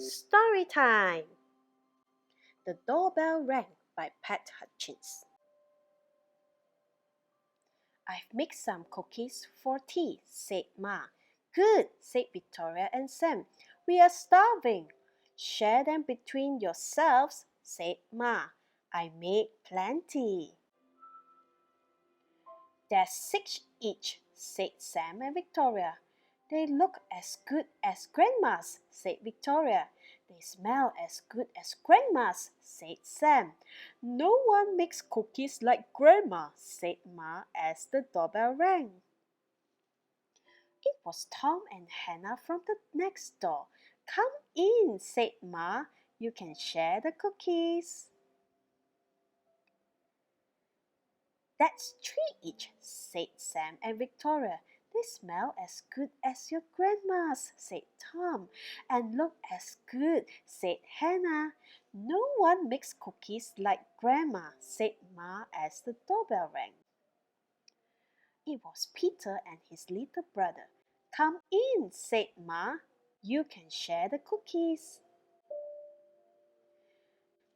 Story time! The Doorbell Rang by Pat Hutchins. I've mixed some cookies for tea, said Ma. Good, said Victoria and Sam. We are starving. Share them between yourselves, said Ma. I made plenty. There's 6 each, said Sam and Victoria. They look as good as Grandma's, said Victoria. They smell as good as Grandma's, said Sam. No one makes cookies like Grandma, said Ma as the doorbell rang. It was Tom and Hannah from the next door. Come in, said Ma. You can share the cookies. That's 3 each, said Sam and Victoria. They smell as good as your grandma's, said Tom, and look as good, said Hannah. No one makes cookies like Grandma, said Ma as the doorbell rang. It was Peter and his little brother. Come in, said Ma. You can share the cookies.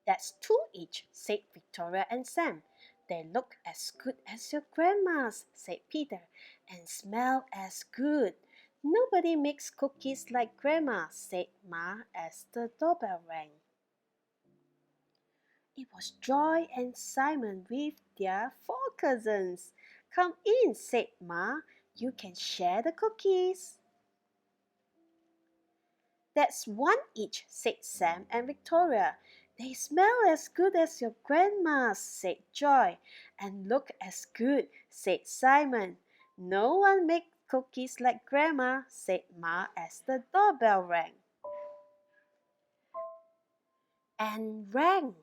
That's 2 each, said Victoria and Sam. They look as good as your grandma's, said Peter, and smell as good. Nobody makes cookies like Grandma, said Ma as the doorbell rang. It was Joy and Simon with their 4 cousins. Come in, said Ma. You can share the cookies. That's 1 each, said Sam and Victoria. They smell as good as your grandma's, said Joy, and look as good, said Simon. No one makes cookies like Grandma, said Ma as the doorbell rang. And rang.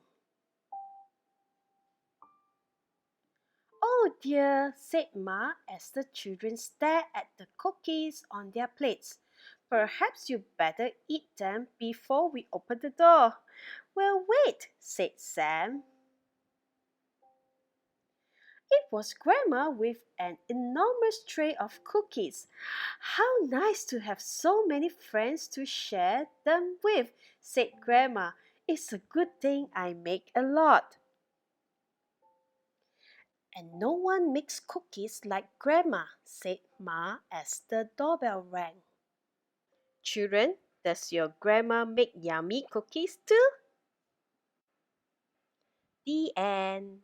Oh dear, said Ma as the children stared at the cookies on their plates. Perhaps you better eat them before we open the door. Well, wait, said Sam. It was Grandma with an enormous tray of cookies. How nice to have so many friends to share them with, said Grandma. It's a good thing I make a lot. And no one makes cookies like Grandma, said Ma as the doorbell rang. Children, does your grandma make yummy cookies too? The end.